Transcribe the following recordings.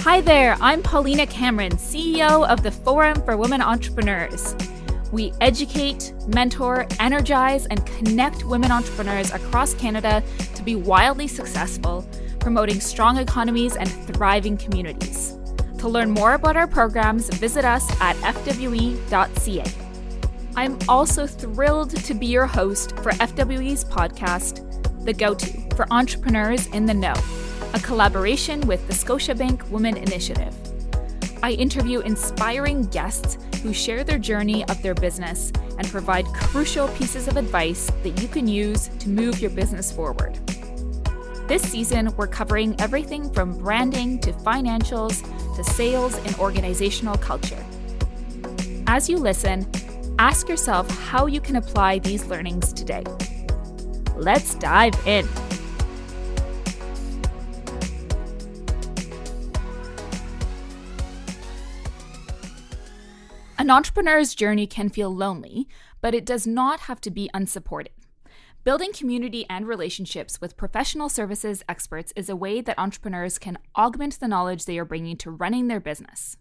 Hi there, I'm Paulina Cameron, CEO of the Forum for Women Entrepreneurs. We educate, mentor, energize, and connect women entrepreneurs across Canada to be wildly successful, promoting strong economies and thriving communities. To learn more about our programs, visit us at fwe.ca. I'm also thrilled to be your host for FWE's podcast, The Go-To for Entrepreneurs in the Know, a collaboration with the Scotiabank Women Initiative. I interview inspiring guests who share their journey of their business and provide crucial pieces of advice that you can use to move your business forward. This season, we're covering everything from branding to financials to sales and organizational culture. As you listen, ask yourself how you can apply these learnings today. Let's dive in. An entrepreneur's journey can feel lonely, but it does not have to be unsupported. Building community and relationships with professional services experts is a way that entrepreneurs can augment the knowledge they are bringing to running their business.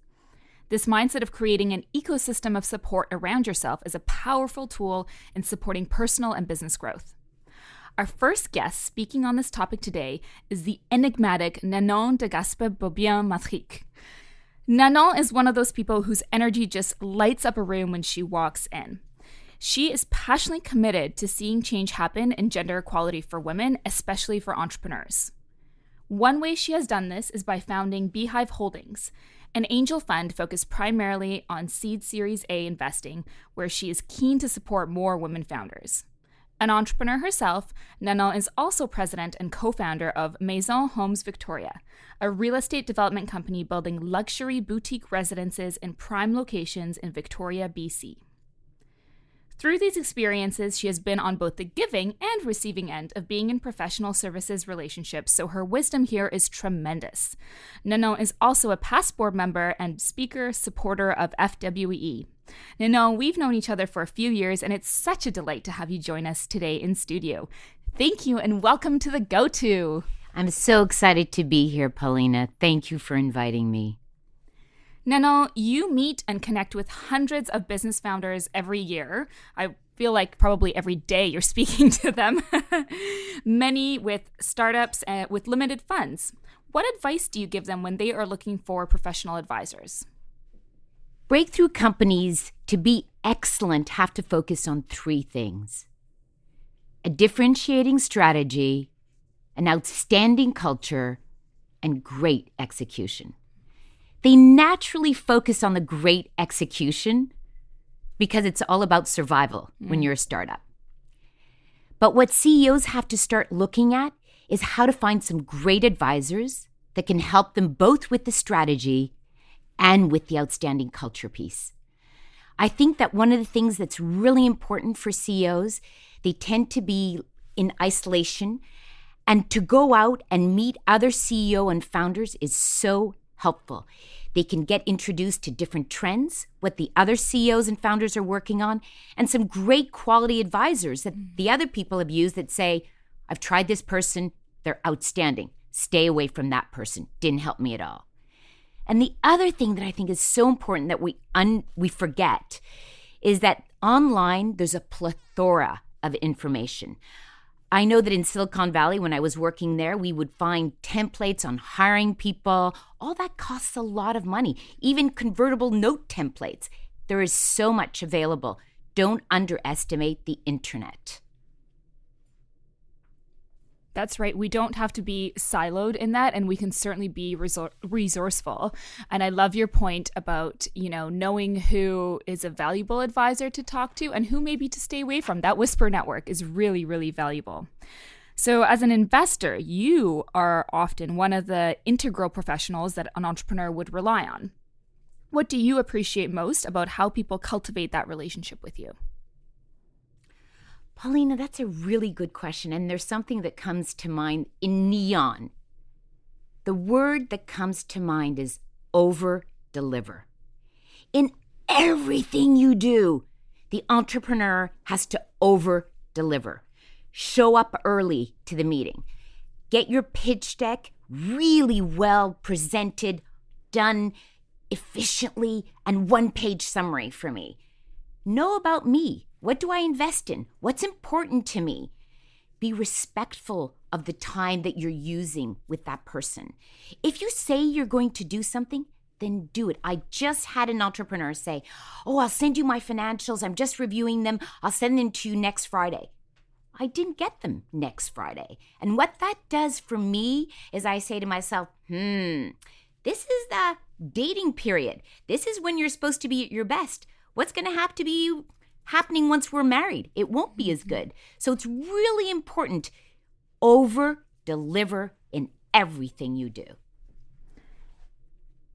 This mindset of creating an ecosystem of support around yourself is a powerful tool in supporting personal and business growth. Our first guest speaking on this topic today is the enigmatic Nanon de Gaspé-Beaubien-Matrique. Nanon is one of those people whose energy just lights up a room when she walks in. She is passionately committed to seeing change happen in gender equality for women, especially for entrepreneurs. One way she has done this is by founding Beehive Holdings, an angel fund focused primarily on seed Series A investing, where she is keen to support more women founders. An entrepreneur herself, Nanon is also president and co-founder of Maison Homes Victoria, a real estate development company building luxury boutique residences in prime locations in Victoria, BC. Through these experiences, she has been on both the giving and receiving end of being in professional services relationships, so her wisdom here is tremendous. Nanon is also a past board member and speaker supporter of FWE. Nanon, we've known each other for a few years, and it's such a delight to have you join us today in studio. Thank you, and welcome to The Go-To. I'm so excited to be here, Paulina. Thank you for inviting me. Nanon, you meet and connect with hundreds of business founders every year. I feel like probably every day you're speaking to them. Many with startups with limited funds. What advice do you give them when they are looking for professional advisors? Breakthrough companies, to be excellent, have to focus on three things: a differentiating strategy, an outstanding culture, and great execution. They naturally focus on the great execution because it's all about survival when you're a startup. But what CEOs have to start looking at is how to find some great advisors that can help them both with the strategy and with the outstanding culture piece. I think that one of the things that's really important for CEOs, they tend to be in isolation, and to go out and meet other CEO and founders is so helpful. They can get introduced to different trends, what the other CEOs and founders are working on, and some great quality advisors that the other people have used that say, I've tried this person, they're outstanding. Stay away from that person. Didn't help me at all. And the other thing that I think is so important that we forget is that online there's a plethora of information. I know that in Silicon Valley, when I was working there, we would find templates on hiring people. All that costs a lot of money. Even convertible note templates. There is so much available. Don't underestimate the internet. That's right. We don't have to be siloed in that, and we can certainly be resourceful. And I love your point about, knowing who is a valuable advisor to talk to and who maybe to stay away from. That whisper network is really, really valuable. So as an investor, you are often one of the integral professionals that an entrepreneur would rely on. What do you appreciate most about how people cultivate that relationship with you? Paulina, that's a really good question. And there's something that comes to mind in neon. The word that comes to mind is over-deliver. In everything you do, the entrepreneur has to over-deliver. Show up early to the meeting. Get your pitch deck really well presented done efficiently and one-page summary for me. Know about me. What do I invest in? What's important to me? Be respectful of the time that you're using with that person. If you say you're going to do something, then do it. I just had an entrepreneur say, I'll send you my financials. I'm just reviewing them. I'll send them to you next Friday. I didn't get them next Friday. And what that does for me is I say to myself, this is the dating period. This is when you're supposed to be at your best. What's going to have to be happening once we're married? It won't be as good. So it's really important. Over-deliver in everything you do.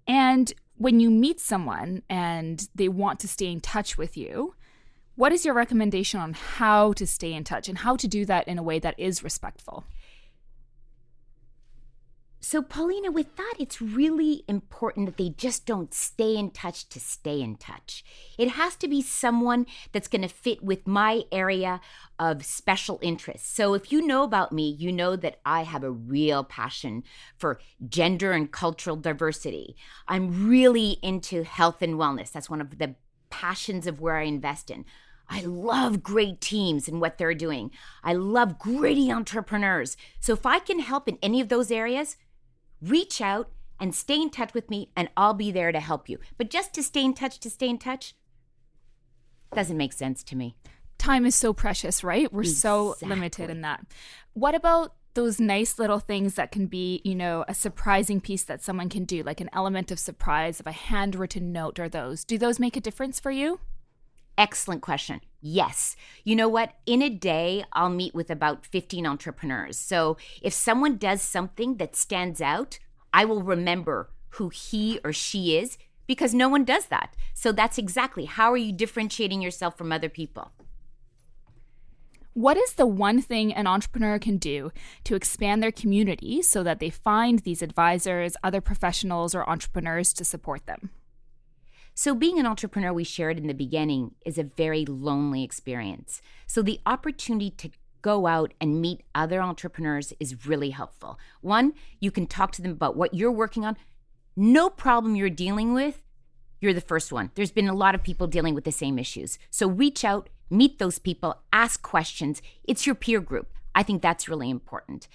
And when you meet someone and they want to stay in touch with you, what is your recommendation on how to stay in touch and how to do that in a way that is respectful? So, Paulina, with that, it's really important that they just don't stay in touch to stay in touch. It has to be someone that's going to fit with my area of special interest. So if you know about me, you know that I have a real passion for gender and cultural diversity. I'm really into health and wellness. That's one of the passions of where I invest in. I love great teams and what they're doing. I love gritty entrepreneurs. So if I can help in any of those areas, reach out and stay in touch with me, and I'll be there to help you. But just to stay in touch doesn't make sense to me. Time is so precious, right? We're so limited in that. What about those nice little things that can be, a surprising piece that someone can do, like an element of surprise of a handwritten note or those? Do those make a difference for you? Excellent question. Yes. You know what? In a day, I'll meet with about 15 entrepreneurs. So if someone does something that stands out, I will remember who he or she is because no one does that. So that's exactly how are you differentiating yourself from other people? What is the one thing an entrepreneur can do to expand their community so that they find these advisors, other professionals, or entrepreneurs to support them? So being an entrepreneur, we shared in the beginning, is a very lonely experience. So the opportunity to go out and meet other entrepreneurs is really helpful. One, you can talk to them about what you're working on. No problem you're dealing with, you're the first one. There's been a lot of people dealing with the same issues. So reach out, meet those people, ask questions. It's your peer group. I think that's really important.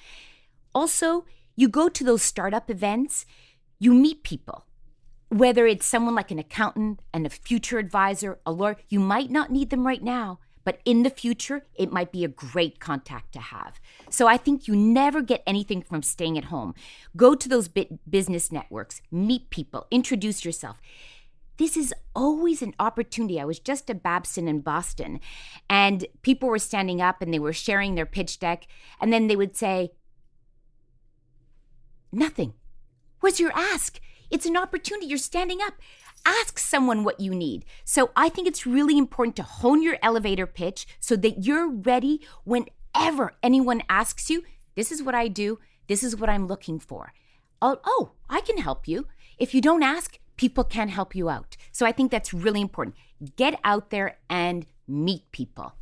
Also, you go to those startup events, you meet people. Whether it's someone like an accountant and a future advisor, a lawyer, you might not need them right now, but in the future, it might be a great contact to have. So I think you never get anything from staying at home. Go to those business networks, meet people, introduce yourself. This is always an opportunity. I was just at Babson in Boston, and people were standing up and they were sharing their pitch deck, and then they would say, "Nothing. Where's your ask? It's an opportunity. You're standing up. Ask someone what you need." So I think it's really important to hone your elevator pitch so that you're ready whenever anyone asks you, "This is what I do. This is what I'm looking for." Oh, I can help you. If you don't ask, people can help you out. So I think that's really important. Get out there and meet people.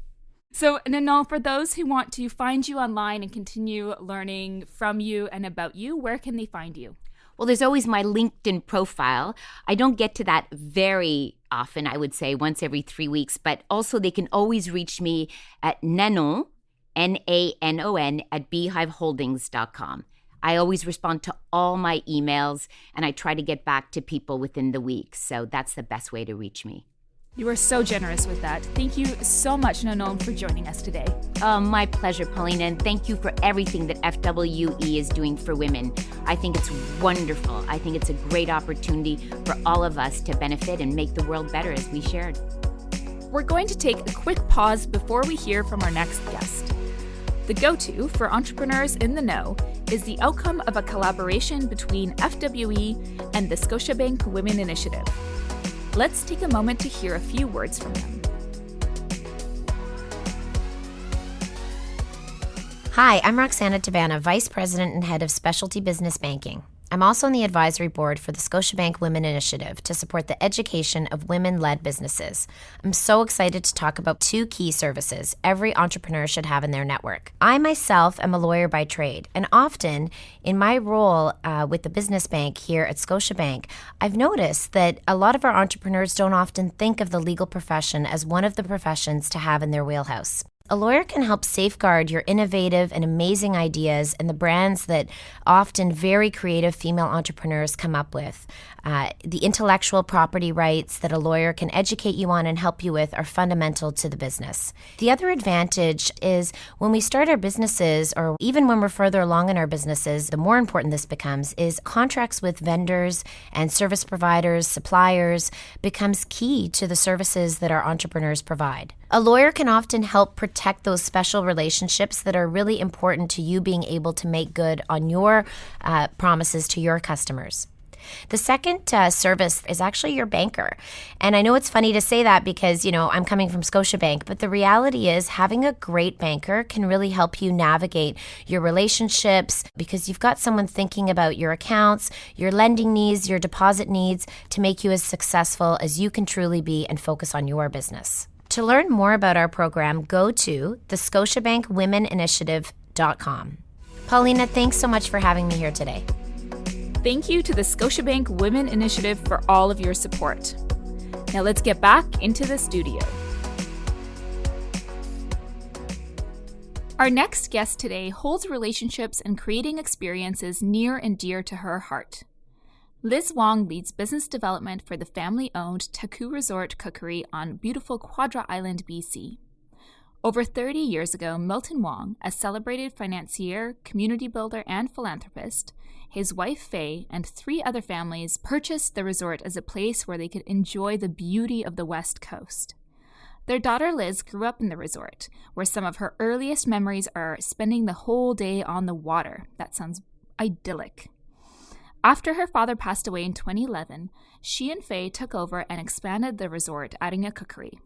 So, Nanal, for those who want to find you online and continue learning from you and about you, where can they find you? Well, there's always my LinkedIn profile. I don't get to that very often, I would say once every 3 weeks, but also they can always reach me at Nanon, Nanon, at beehiveholdings.com. I always respond to all my emails, and I try to get back to people within the week. So that's the best way to reach me. You are so generous with that. Thank you so much, Nanon, for joining us today. My pleasure, Paulina, and thank you for everything that FWE is doing for women. I think it's wonderful. I think it's a great opportunity for all of us to benefit and make the world better as we shared. We're going to take a quick pause before we hear from our next guest. The go-to for entrepreneurs in the know is the outcome of a collaboration between FWE and the Scotiabank Women Initiative. Let's take a moment to hear a few words from them. Hi, I'm Roxana Tabana, Vice President and Head of Specialty Business Banking. I'm also on the advisory board for the Scotiabank Women Initiative to support the education of women-led businesses. I'm so excited to talk about two key services every entrepreneur should have in their network. I myself am a lawyer by trade, and often in my role with the business bank here at Scotiabank, I've noticed that a lot of our entrepreneurs don't often think of the legal profession as one of the professions to have in their wheelhouse. A lawyer can help safeguard your innovative and amazing ideas and the brands that often very creative female entrepreneurs come up with. The intellectual property rights that a lawyer can educate you on and help you with are fundamental to the business. The other advantage is when we start our businesses, or even when we're further along in our businesses, the more important this becomes is contracts with vendors and service providers, suppliers, becomes key to the services that our entrepreneurs provide. A lawyer can often help protect those special relationships that are really important to you being able to make good on your promises to your customers. The second service is actually your banker. And I know it's funny to say that because, I'm coming from Scotiabank, but the reality is having a great banker can really help you navigate your relationships because you've got someone thinking about your accounts, your lending needs, your deposit needs to make you as successful as you can truly be and focus on your business. To learn more about our program, go to the ScotiabankWomenInitiative.com. Paulina, thanks so much for having me here today. Thank you to the Scotiabank Women Initiative for all of your support. Now let's get back into the studio. Our next guest today holds relationships and creating experiences near and dear to her heart. Liz Wong leads business development for the family-owned Taku Resort Cookery on beautiful Quadra Island, BC. Over 30 years ago, Milton Wong, a celebrated financier, community builder, and philanthropist, his wife Faye, and 3 other families purchased the resort as a place where they could enjoy the beauty of the West Coast. Their daughter Liz grew up in the resort, where some of her earliest memories are spending the whole day on the water. That sounds idyllic. After her father passed away in 2011, she and Faye took over and expanded the resort, adding a cookery.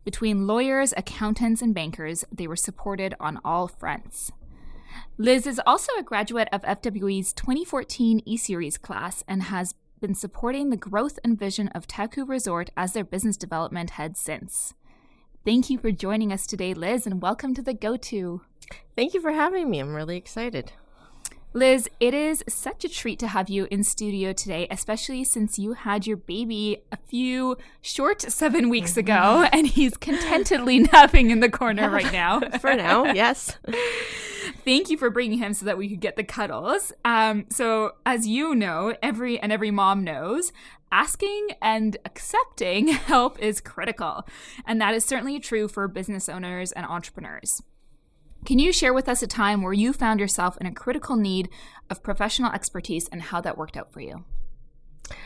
Between lawyers, accountants, and bankers, they were supported on all fronts. Liz is also a graduate of FWE's 2014 E-Series class and has been supporting the growth and vision of Taku Resort as their business development head since. Thank you for joining us today, Liz, and welcome to The Go-To. Thank you for having me. I'm really excited. Liz, it is such a treat to have you in studio today, especially since you had your baby a few short 7 weeks ago, and he's contentedly napping in the corner right now. For now, yes. Thank you for bringing him so that we could get the cuddles. So as you know, every mom knows, asking and accepting help is critical. And that is certainly true for business owners and entrepreneurs. Can you share with us a time where you found yourself in a critical need of professional expertise and how that worked out for you?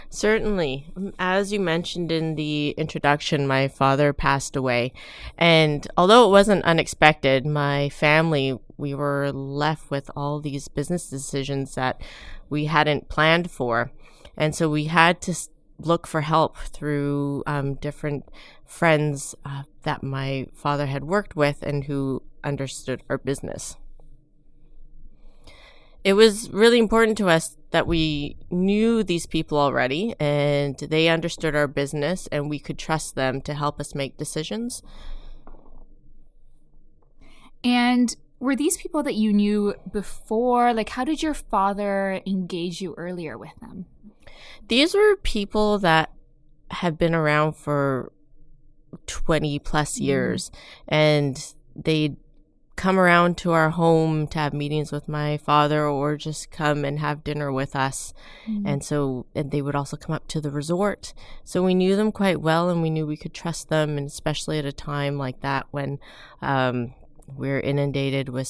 Certainly. As you mentioned in the introduction, my father passed away. And although it wasn't unexpected, my family, we were left with all these business decisions that we hadn't planned for. And so we had to look for help through different friends that my father had worked with and who understood our business. It was really important to us that we knew these people already and they understood our business and we could trust them to help us make decisions. And were these people that you knew before? Like, how did your father engage you earlier with them? These were people that had been around for 20 plus years and they'd come around to our home to have meetings with my father or just come and have dinner with us. And they would also come up to the resort. So we knew them quite well and we knew we could trust them, and especially at a time like that when we're inundated with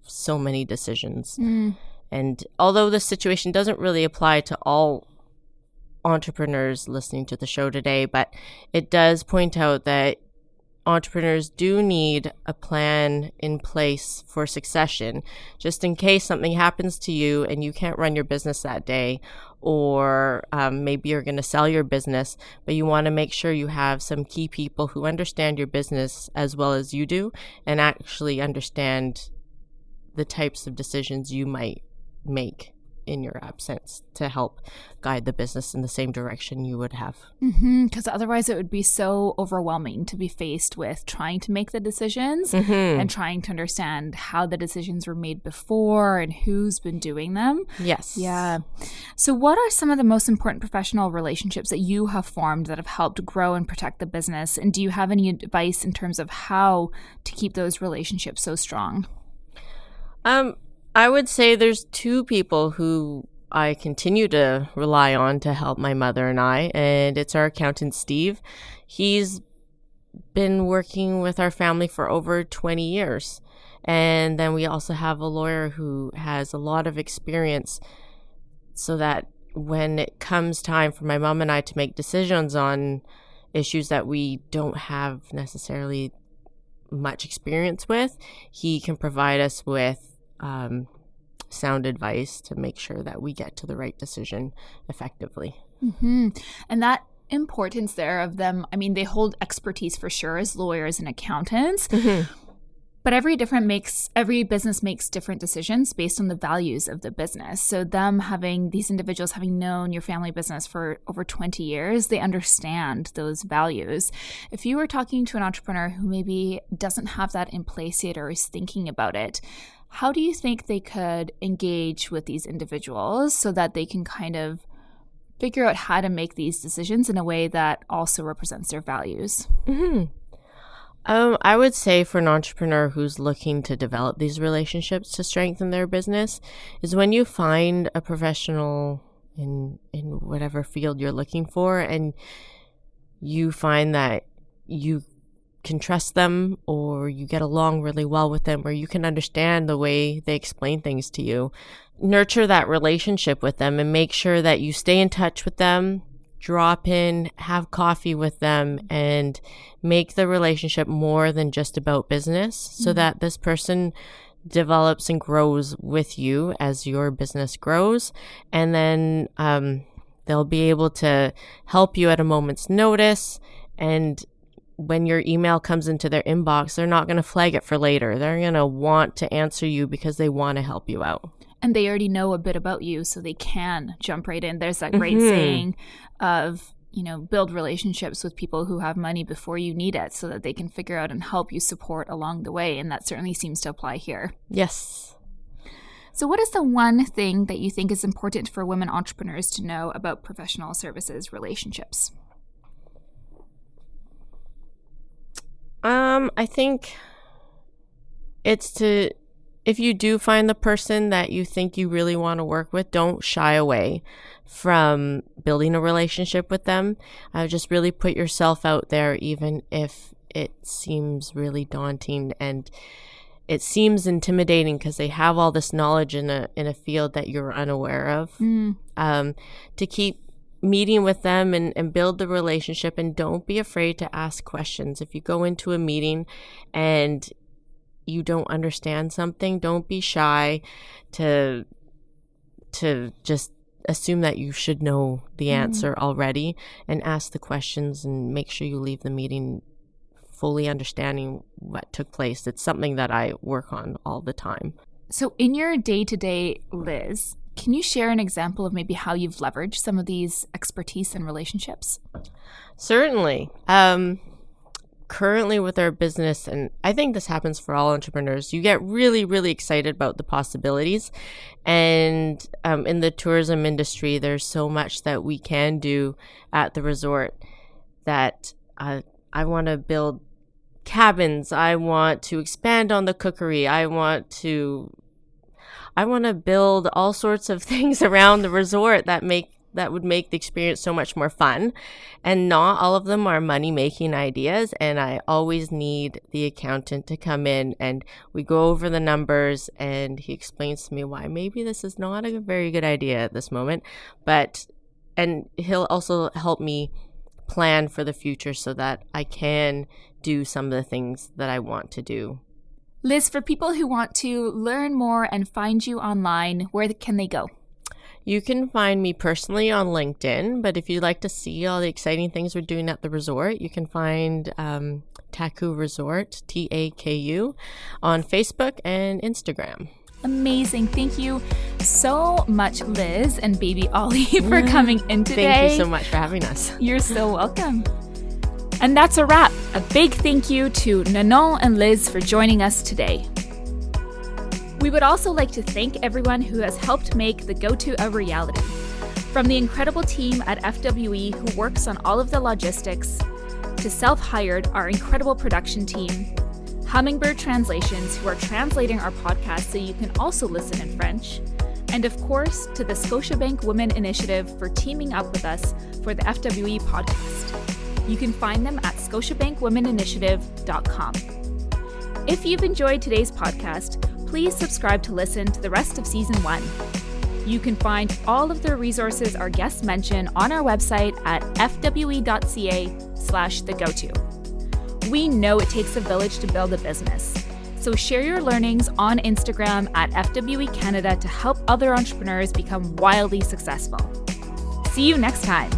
so many decisions. And although this situation doesn't really apply to all entrepreneurs listening to the show today, but it does point out that entrepreneurs do need a plan in place for succession, just in case something happens to you and you can't run your business that day, or maybe you're going to sell your business, but you want to make sure you have some key people who understand your business as well as you do and actually understand the types of decisions you might make. in your absence to help guide the business in the same direction you would have. Because otherwise it would be so overwhelming to be faced with trying to make the decisions and trying to understand how the decisions were made before and who's been doing them. Yes. Yeah. So what are some of the most important professional relationships that you have formed that have helped grow and protect the business? And do you have any advice in terms of how to keep those relationships so strong? I would say there's two people who I continue to rely on to help my mother and I, and it's our accountant, Steve. He's been working with our family for over 20 years. And then we also have a lawyer who has a lot of experience, so that when it comes time for my mom and I to make decisions on issues that we don't have necessarily much experience with, he can provide us with sound advice to make sure that we get to the right decision effectively. And that importance there of them, I mean, they hold expertise for sure as lawyers and accountants, but every business makes different decisions based on the values of the business. So these individuals having known your family business for over 20 years, they understand those values. If you were talking to an entrepreneur who maybe doesn't have that in place yet or is thinking about it, how do you think they could engage with these individuals so that they can kind of figure out how to make these decisions in a way that also represents their values? I would say for an entrepreneur who's looking to develop these relationships to strengthen their business is when you find a professional in whatever field you're looking for, and you find that you can trust them, or you get along really well with them, or you can understand the way they explain things to you. Nurture that relationship with them and make sure that you stay in touch with them, drop in, have coffee with them, and make the relationship more than just about business, so that this person develops and grows with you as your business grows. And then they'll be able to help you at a moment's notice. And when your email comes into their inbox, they're not going to flag it for later. They're going to want to answer you because they want to help you out. And they already know a bit about you, so they can jump right in. There's that great saying of, build relationships with people who have money before you need it, so that they can figure out and help you support along the way. And that certainly seems to apply here. Yes. So what is the one thing that you think is important for women entrepreneurs to know about professional services relationships? I think if you do find the person that you think you really want to work with, don't shy away from building a relationship with them. Just really put yourself out there, even if it seems really daunting and it seems intimidating because they have all this knowledge in a field that you're unaware of. To keep meeting with them and build the relationship, and don't be afraid to ask questions. If you go into a meeting and you don't understand something, don't be shy to just assume that you should know the answer already, and ask the questions and make sure you leave the meeting fully understanding what took place. It's something that I work on all the time. So in your day-to-day, Liz, can you share an example of maybe how you've leveraged some of these expertise and relationships? Certainly. Currently with our business, and I think this happens for all entrepreneurs, you get really, really excited about the possibilities. And in the tourism industry, there's so much that we can do at the resort that I want to build cabins. I want to expand on the cookery. I want to build all sorts of things around the resort that would make the experience so much more fun. And not all of them are money-making ideas. And I always need the accountant to come in and we go over the numbers, and he explains to me why maybe this is not a very good idea at this moment. And he'll also help me plan for the future so that I can do some of the things that I want to do. Liz, for people who want to learn more and find you online, where can they go? You can find me personally on LinkedIn, but if you'd like to see all the exciting things we're doing at the resort, you can find Taku Resort, TAKU, on Facebook and Instagram. Amazing. Thank you so much, Liz and baby Ollie, for coming in today. Thank you so much for having us. You're so welcome. And that's a wrap. A big thank you to Nanon and Liz for joining us today. We would also like to thank everyone who has helped make the Go-To a reality. From the incredible team at FWE who works on all of the logistics, to Self-Hired, our incredible production team, Hummingbird Translations, who are translating our podcast so you can also listen in French, and of course, to the Scotiabank Women Initiative for teaming up with us for the FWE podcast. You can find them at scotiabankwomeninitiative.com. If you've enjoyed today's podcast, please subscribe to listen to the rest of Season 1. You can find all of the resources our guests mention on our website at fwe.ca/thegoto. We know it takes a village to build a business, so share your learnings on Instagram at FWE Canada to help other entrepreneurs become wildly successful. See you next time.